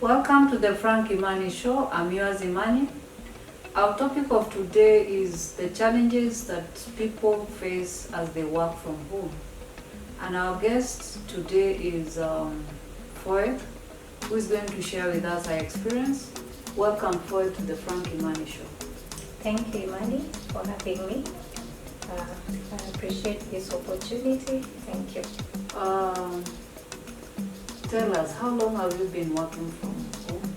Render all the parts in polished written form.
Welcome to the Frank Imani Show. I'm yours, Imani. Our topic of today is the challenges that people face as they work from home. And our guest today is Foyt, who is going to share with us her experience. Welcome, Foyt, to the Frank Imani Show. Thank you, Imani, for having me. I appreciate this opportunity. Thank you. Tell us, how long have you been working from home?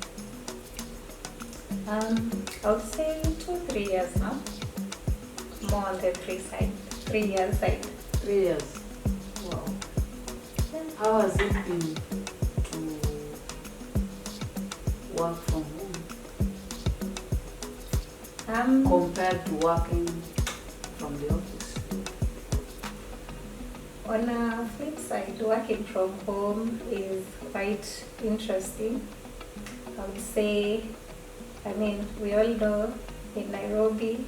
I would say 2-3 years now. More on the 3 years side. 3 years. Wow. How has it been to work from home compared to working from the office? On a flip side, working from home is quite interesting. I would say, we all know in Nairobi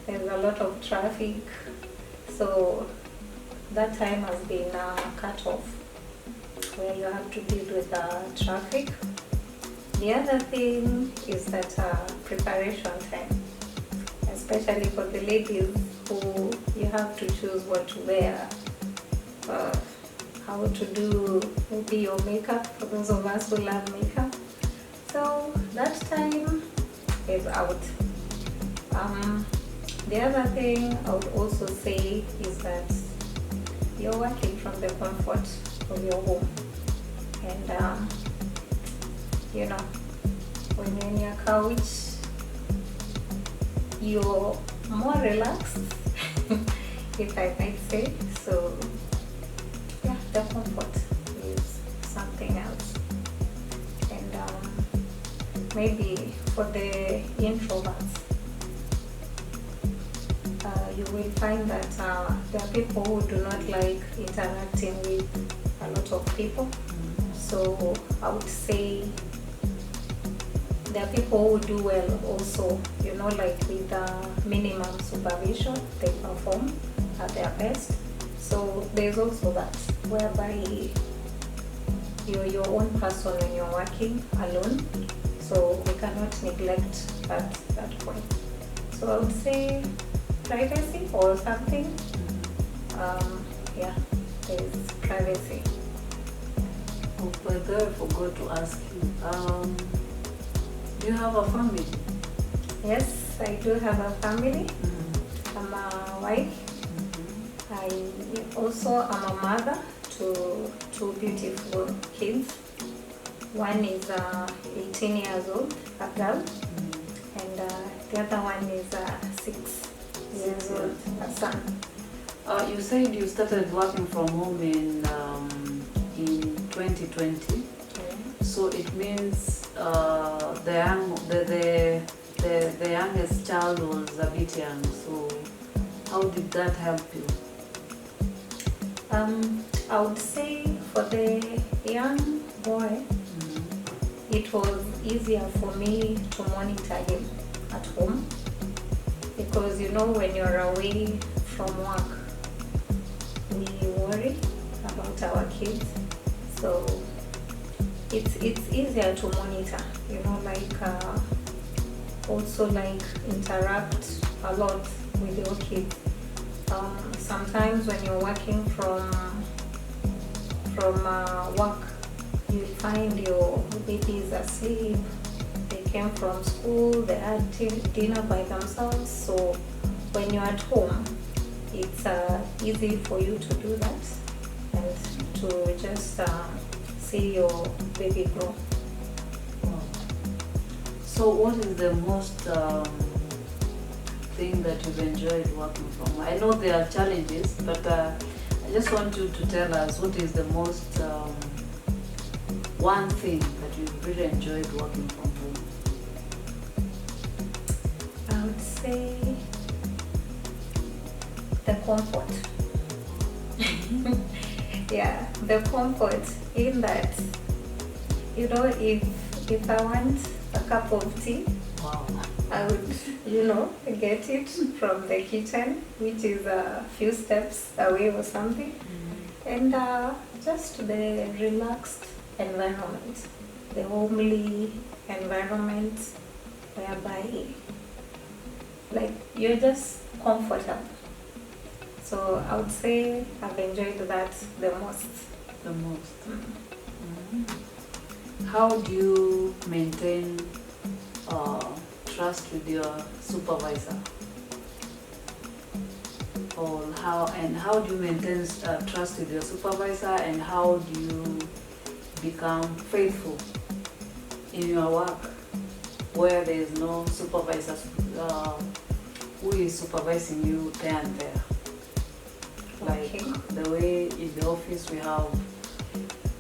there's a lot of traffic, so that time has been cut off where you have to deal with the traffic. The other thing is that preparation time, especially for the ladies who you have to choose what to wear, how to do maybe your makeup for those of us who love makeup. So that time is out. The other thing I would also say is that you're working from the comfort of your home, and when you're in your couch, you're more relaxed, if I might say. So yeah, the comfort is something else. And maybe for the introverts, you will find that there are people who do not like interacting with a lot of people. So I would say there are people who do well also, like with minimum supervision, they perform at their best. So there's also that, whereby you're your own person when you're working alone. So we cannot neglect that point. So I would say privacy or something. There's privacy. Oh, by the way, I forgot to ask you. Do you have a family? Yes, I do have a family. I'm a wife. I also am a mother to 2 beautiful kids. One is 18 years old, a girl, and the other one is 6 years old, a son. You said you started working from home in 2020. Okay. So it means the youngest child was a bit young. So how did that help you? I would say for the young boy, it was easier for me to monitor him at home, because when you're away from work, we worry about our kids. So it's easier to monitor, also interact a lot with your kids. Sometimes when you're working from work, you find your babies asleep. They came from school, they had dinner by themselves. So when you're at home, it's easy for you to do that and to just see your baby grow. So what is the most thing that you've enjoyed working from? I know there are challenges, but I just want you to tell us what is the most one thing that you've really enjoyed working from home. I would say the comfort. Yeah, the comfort in that, if I want a cup of tea, Wow. I would, get it from the kitchen, which is a few steps away or something, and just the relaxed environment. the homely environment whereby like you're just comfortable. So I would say I've enjoyed that the most. The most. Mm. How do you maintain trust with your supervisor? Or how do you maintain trust with your supervisor, and how do you become faithful in your work where there is no supervisor who is supervising you there and there? Like Okay. the way in the office we have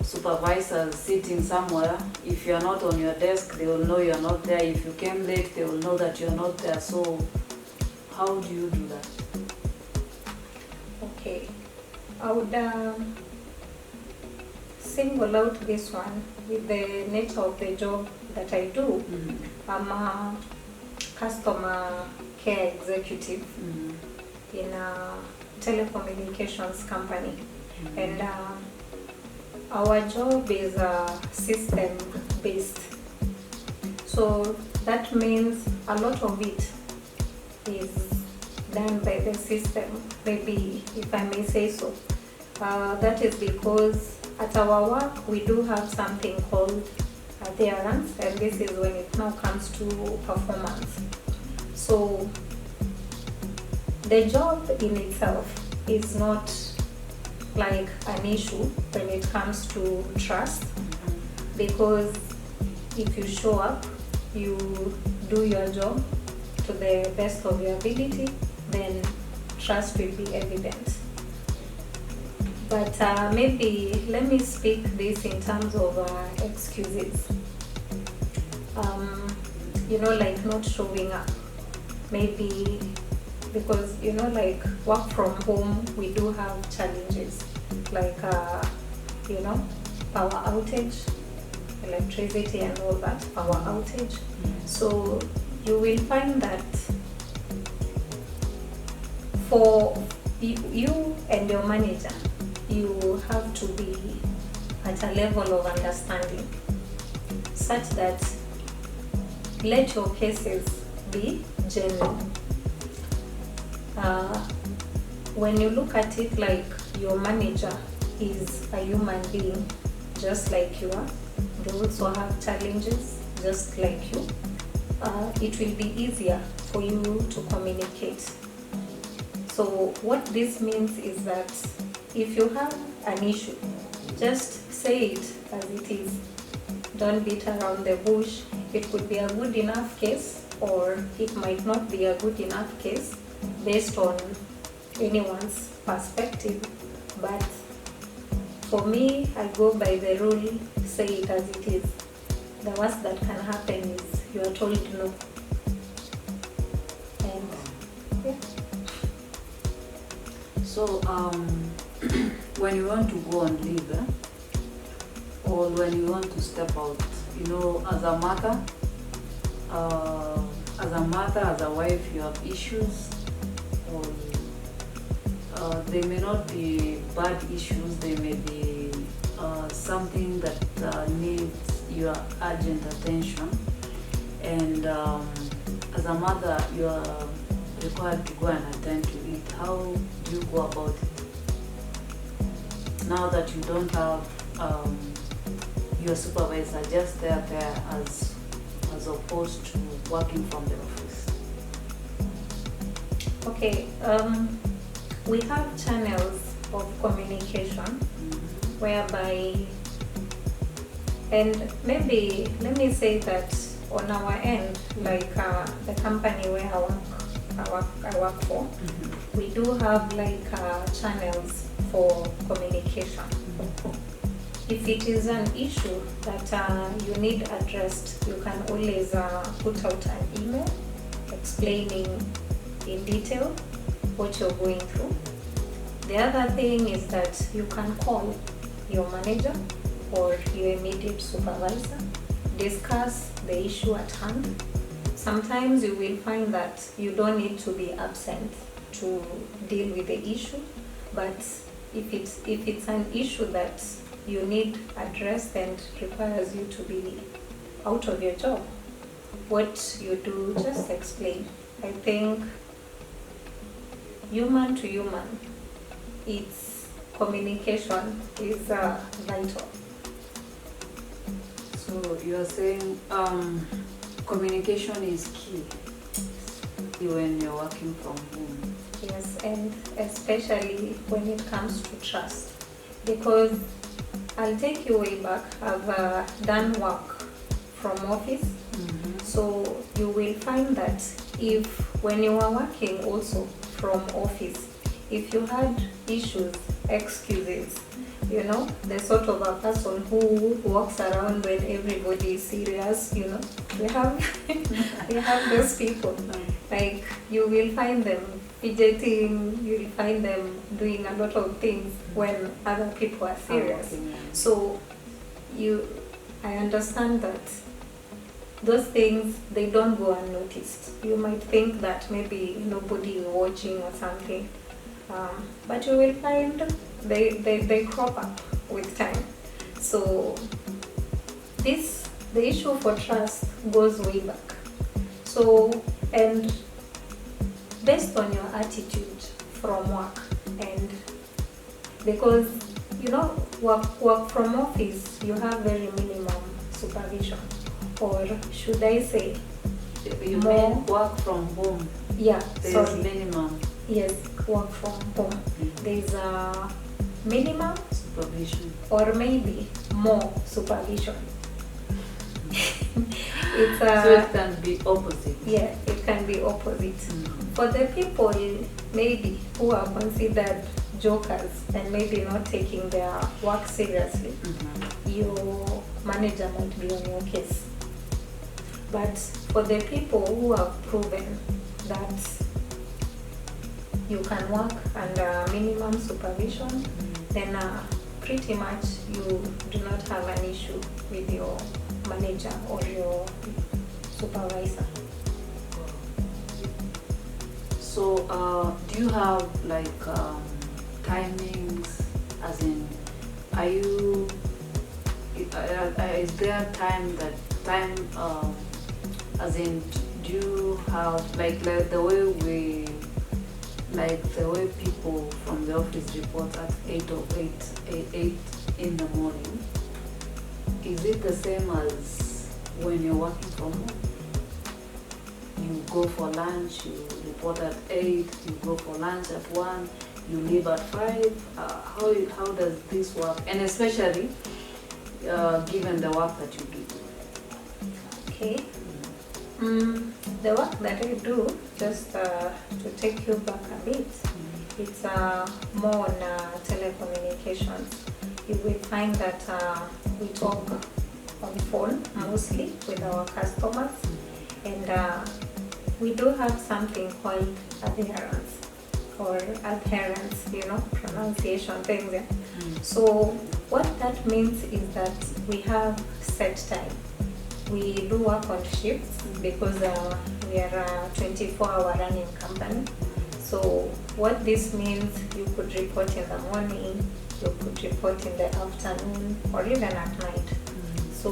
supervisors sitting somewhere. If you are not on your desk, they will know you are not there. If you came late, they will know that you are not there. So how do you do that? Okay. I would single out this one with the nature of the job that I do. I'm a customer care executive in a telecommunications company, and our job is system based. So that means a lot of it is done by the system, maybe if I may say so. That is because at our work we do have something called adherence, and this is when it now comes to performance. So the job in itself is not like an issue when it comes to trust, because if you show up, you do your job to the best of your ability, then trust will be evident. But maybe let me speak this in terms of excuses. Like not showing up. Maybe because, like work from home, we do have challenges like, power outage, electricity and all that, power outage. So you will find that for you and your manager, you have to be at a level of understanding such that let your cases be genuine. When you look at it like your manager is a human being just like you are, they also have challenges just like you, it will be easier for you to communicate. So what this means is that if you have an issue, just say it as it is. Don't beat around the bush. It could be a good enough case, or it might not be a good enough case based on anyone's perspective. But for me, I go by the rule, say it as it is. The worst that can happen is you are told no. And yeah. So when you want to go on leave, or when you want to step out, as a mother, as a wife, you have issues, or they may not be bad issues, they may be something that needs your urgent attention, and as a mother, you are required to go and attend to it. How do you go about it now that you don't have your supervisor just there as opposed to working from the office? Okay, we have channels of communication whereby, and maybe let me say that on our end, like the company where I work for, we do have like channels for communication. If it is an issue that you need addressed, you can always put out an email explaining in detail what you're going through. The other thing is that you can call your manager or your immediate supervisor, discuss the issue at hand. Sometimes you will find that you don't need to be absent to deal with the issue, but if it's an issue that you need addressed and requires you to be out of your job, what you do, just explain. I think human to human, it's communication is vital. So you are saying communication is key when you're working from home. Yes, and especially when it comes to trust. Because I'll take you way back. I've done work from office. So you will find that if when you are working also from office, if you had issues, excuses, you know, the sort of a person who walks around when everybody is serious, you know, we have we have those people. Like you will find them fidgeting, you will find them doing a lot of things when other people are serious. So I understand that those things, they don't go unnoticed. You might think that maybe nobody is watching or something, but you will find they crop up with time. So the issue for trust goes way back. So, and based on your attitude from work, and because work from office, you have very minimum supervision, or should I say You more mean work from home? yeah There's sorry minimum yes, work from home, there's a minimum supervision. or maybe more supervision. It's So it can be opposite. yeah, it can be opposite. For the people maybe who are considered jokers and maybe not taking their work seriously, your manager might be on your case. But for the people who have proven that you can work under minimum supervision, then pretty much you do not have an issue with your manager or your supervisor. So do you have like timings, as in, are you, is there time as in, do you have like the way people from the office report at 8 in the morning? Is it the same as when you're working from home? You go for lunch, you report at 8, you go for lunch at 1, you leave at 5. How does this work? And especially given the work that you do. Okay. The work that I do, just to take you back a bit, it's more on telecommunications. You will find that we talk on phone mostly with our customers, and we do have something called adherence or adherence, pronunciation things. Yeah? So what that means is that we have set time. We do work on shifts because we are a 24-hour running company. So what this means, you could report in the morning, you could report in the afternoon, or even at night. So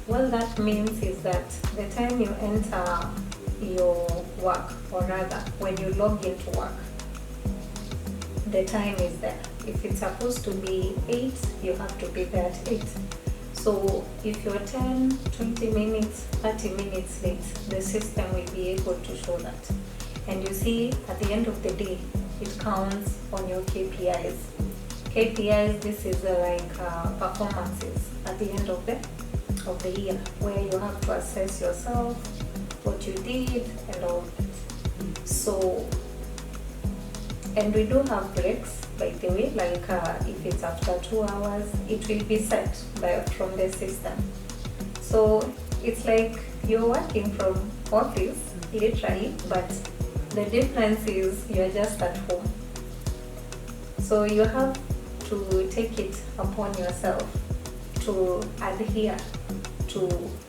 what that means is that the time you enter your work, or rather when you log into work, the time is there. If it's supposed to be 8, you have to be there at 8. So if you're 10, 20 minutes, 30 minutes late, the system will be able to show that. And you see, at the end of the day, it counts on your KPIs. KPIs, this is like performances at the end of the year, where you have to assess yourself, what you did, and all that. So, and we do have breaks, by the way, like if it's after 2 hours, it will be set from the system. So it's like you're working from office, literally, but the difference is you're just at home. So you have to take it upon yourself to adhere to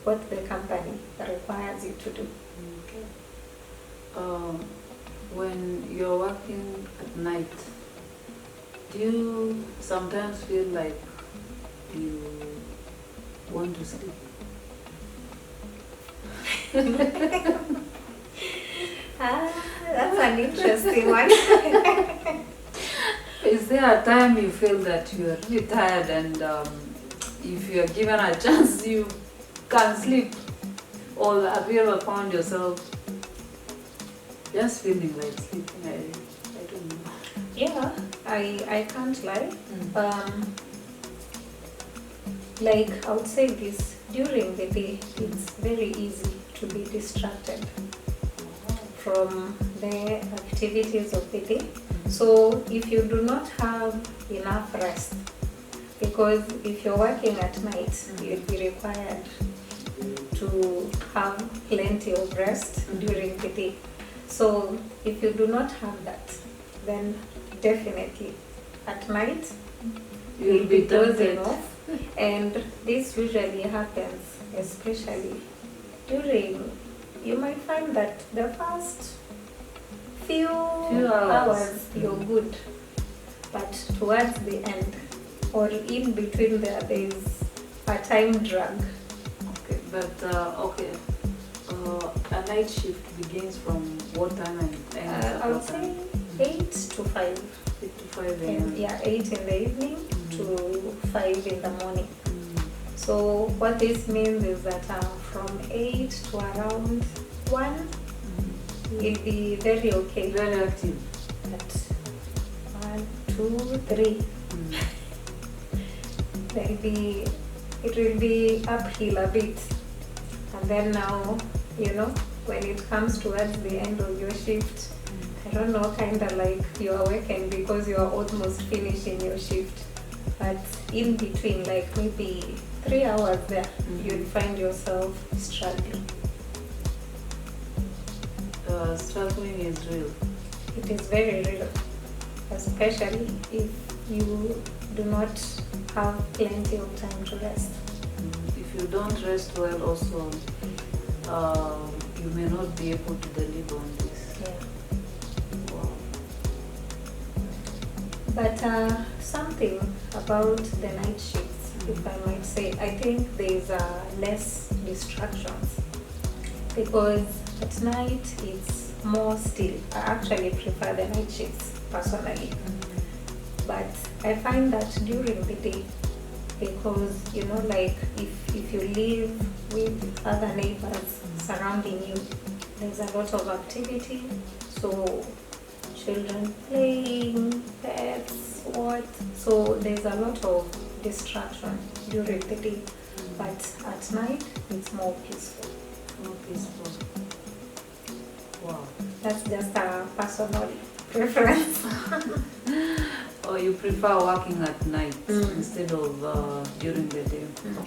what the company requires you to do. Okay. When you're working at night, do you sometimes feel like you want to sleep? That's an interesting one. Is there a time you feel that you are really tired and if you are given a chance you can sleep? Or have you ever found yourself just feeling like sleeping? I don't know. Yeah, I can't lie. Like I would say this, during the day, it's very easy to be distracted from the activities of the day. So if you do not have enough rest, because if you're working at night, you'll be required to have plenty of rest during the day. So if you do not have that, then definitely at night you'll be dozing off. And this usually happens especially during, you might find that the first few hours you're good, but towards the end or in between there is a time drag. Okay, but a night shift begins from what time and ends at I would what time? say 8 to 5. 8 to 5 And a.m. yeah, 8 in the evening to 5 in the morning. So what this means is that from 8 to around 1, you'll be very okay. Very active. At 1, 2, 3, it will be uphill a bit. And then now, when it comes towards the end of your shift, I don't know, kind of like you're awakened because you're almost finishing your shift. But in between, like maybe 3 hours there, you'll find yourself struggling. Struggling is real. It is very real, especially if you do not have plenty of time to rest. If you don't rest well also, you may not be able to deliver on this. Yeah. Wow. But something about the night shifts, if I might say, I think there's less distractions because at night it's more still. I actually prefer the night shifts personally. But I find that during the day, because like if you live with other neighbors surrounding you, there's a lot of activity. So children playing, pets, what? So there's a lot of distraction during the day. But at night, it's more peaceful. More peaceful. Wow. That's just a personal preference. Or you prefer working at night instead of during the day? Wow.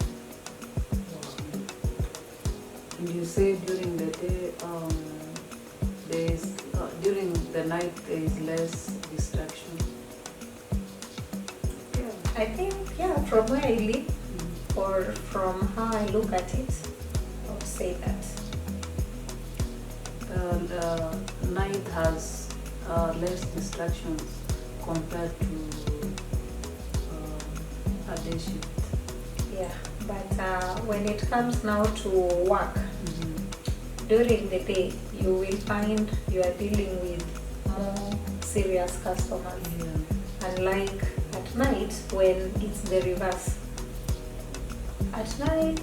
And you say during the day, during the night there is less distraction. I think, from where I live or from how I look at it, I would say that. Night has less distractions compared to a day shift. Yeah, but when it comes now to work, during the day, you will find you are dealing with more serious customers. Yeah. Unlike at night when it's the reverse. At night,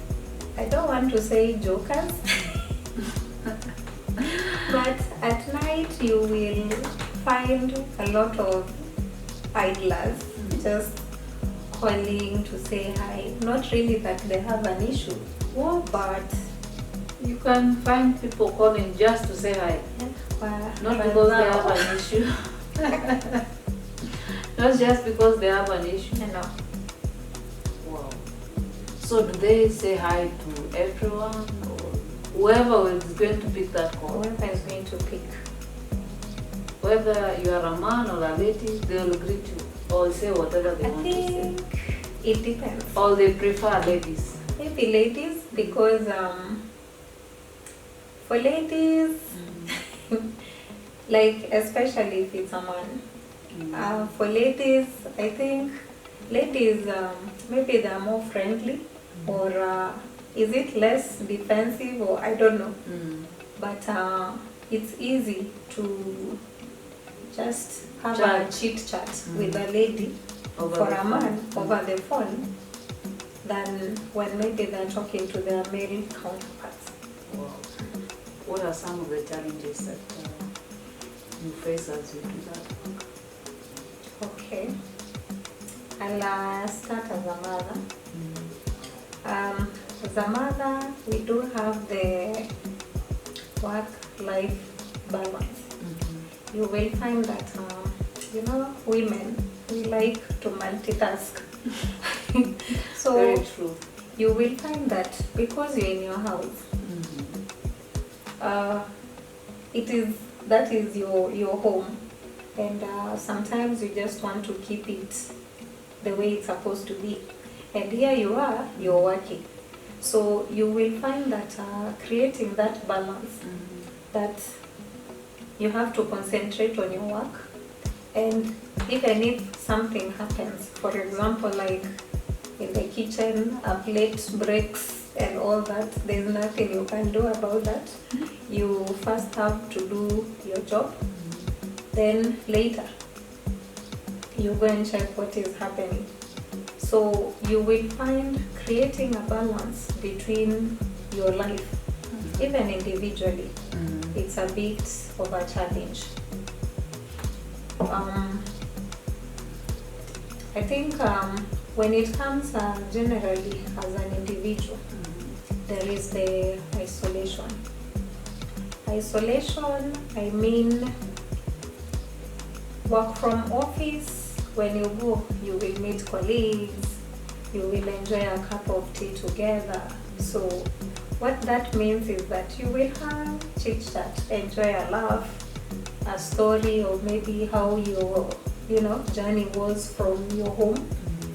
I don't want to say jokers, but at night you will find a lot of idlers just calling to say hi. Not really that they have an issue, but You can find people calling just to say hi, not because they have an issue. Not just because they have an issue. No. Wow. So do they say hi to everyone or whoever is going to pick that call? Whoever is going to pick. Whether you are a man or a lady, they will greet you or say whatever they I want to say. think it depends. Or they prefer ladies. Maybe ladies, because for ladies, like especially if it's a man, for ladies, I think ladies, maybe they're more friendly, or is it less defensive, or I don't know. But it's easy to just have a chit chat with a lady for a man over the phone than when maybe they're talking to their male counterparts. Wow. What are some of the challenges that you face as you do that work? Okay, I'll start as a mother. As a mother, we do have the work-life balance. You will find that, women, we like to multitask. So very true. You will find that because you're in your house, that is your home, and sometimes you just want to keep it the way it's supposed to be. And here you are, you're working. So you will find that creating that balance, that you have to concentrate on your work, and even if something happens, for example, like in the kitchen, a plate breaks and all that, there's nothing you can do about that. You first have to do your job, then later you go and check what is happening. So you will find creating a balance between your life, even individually, it's a bit of a challenge. I think when it comes generally as an individual, there is the isolation. Isolation, I mean, work from office, when you go, you will meet colleagues, you will enjoy a cup of tea together. So what that means is that you will have chit-chat, enjoy a laugh, a story, or maybe how your journey was from your home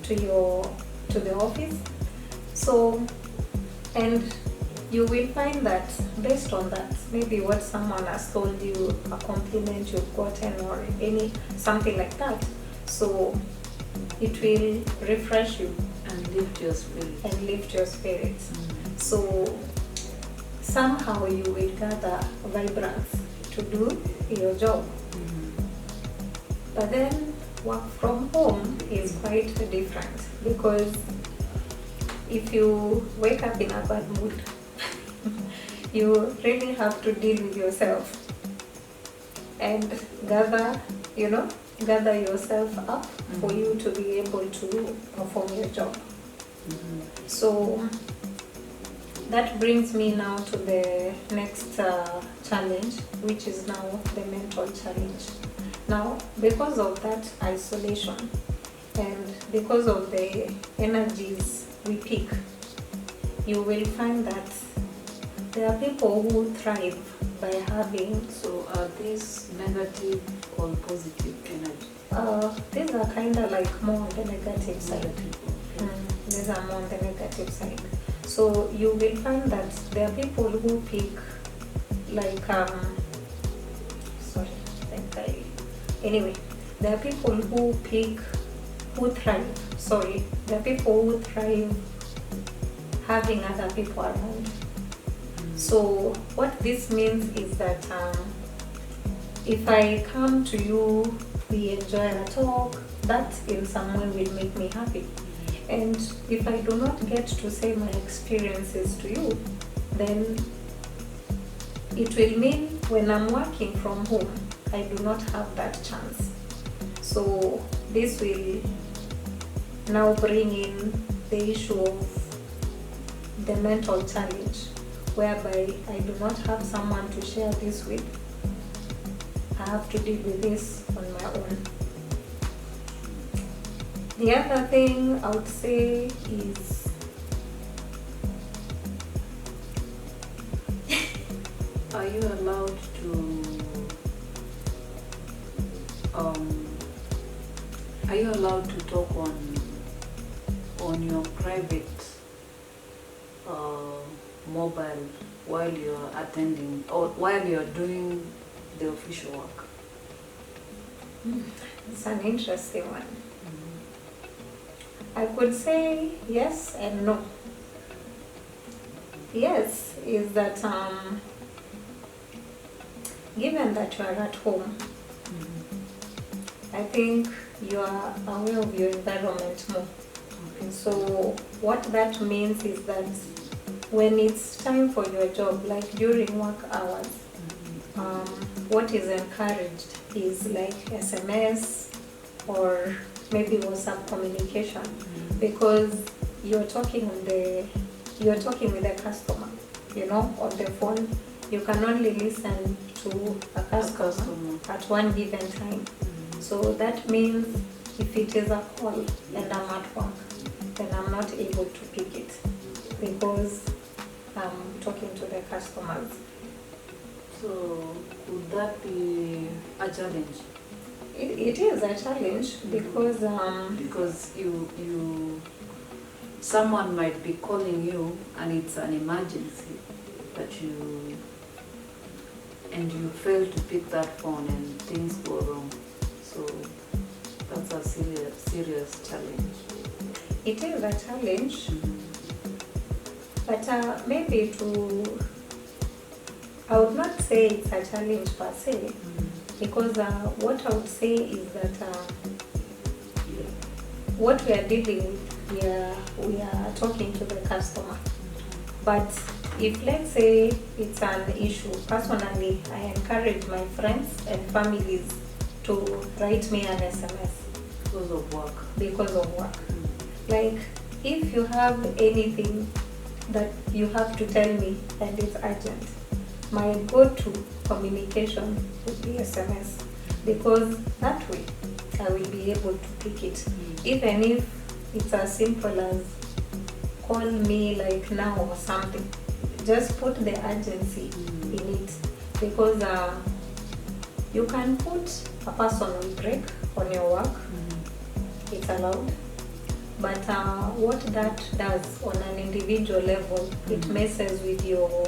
to the office. So, and you will find that based on that, maybe what someone has told you, a compliment you've gotten, or something like that. So it will refresh you and lift your spirits. So somehow you will gather vibrance to do your job. But then work from home is quite different, because if you wake up in a bad mood, you really have to deal with yourself and gather yourself up for you to be able to perform your job. So that brings me now to the next challenge, which is now the mental challenge. Now, because of that isolation and because of the energies we pick, you will find that there are people who thrive by having... So are these negative or positive energy? These are kind of like more on the negative side. These are more on the negative side. So you will find that there are people who pick there are people who thrive having other people around. So what this means is that if I come to you, we enjoy a talk, that in some way will make me happy. And if I do not get to say my experiences to you, then it will mean when I'm working from home, I do not have that chance. So this will now bring in the issue of the mental challenge, whereby I do not have someone to share this with. I have to deal with this on my own. The other thing I would say is are you allowed to talk on your private mobile while you're attending or while you're doing the official work? It's an interesting one. I could say yes and no. Yes, is that given that you are at home, I think you are aware of your environment more. So what that means is that when it's time for your job, like during work hours, what is encouraged is like SMS or maybe WhatsApp communication, because you're talking with a customer, on the phone. You can only listen to a customer at one given time. So that means if it is a call and I'm at work, then I'm not able to pick it because I'm talking to the customers. So could that be a challenge? It is a challenge because someone might be calling you and it's an emergency and you fail to pick that phone and things go wrong. So that's a serious challenge. it is a challenge, but maybe I would not say it's a challenge per se, because what I would say is that what we are dealing with, we are talking to the customer. But if, let's say, it's an issue, personally, I encourage my friends and families to write me an SMS. Because of work. Because of work. Like, if you have anything that you have to tell me and it's urgent, my go-to communication would be SMS, because that way I will be able to pick it. Even if it's as simple as call me like now or something, just put the urgency in it, because you can put a personal break on your work, it's allowed. But what that does on an individual level, it messes with your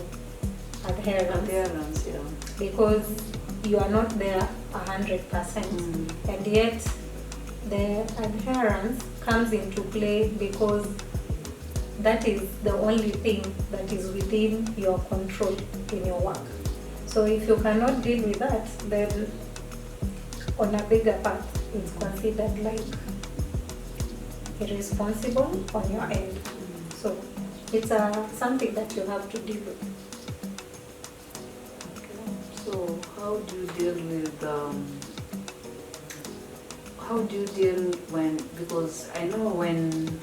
adherence, because you are not there 100%, and yet the adherence comes into play because that is the only thing that is within your control in your work. So if you cannot deal with that, then on a bigger part, it's considered like irresponsible on your end. So it's something that you have to deal with. So how do you deal when, because I know when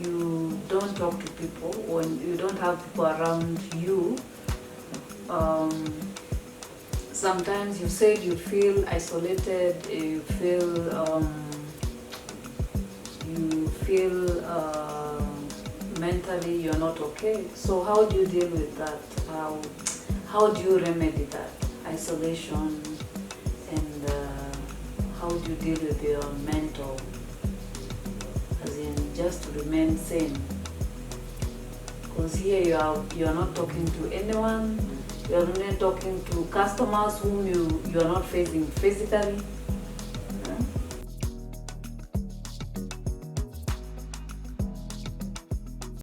you don't talk to people, when you don't have people around you, sometimes you said you feel isolated, you feel mentally you're not okay. So how do you deal with that? How do you remedy that isolation, and how do you deal with your mental, as in just to remain sane? Because here you are not talking to anyone, you are not talking to customers whom you are not facing physically.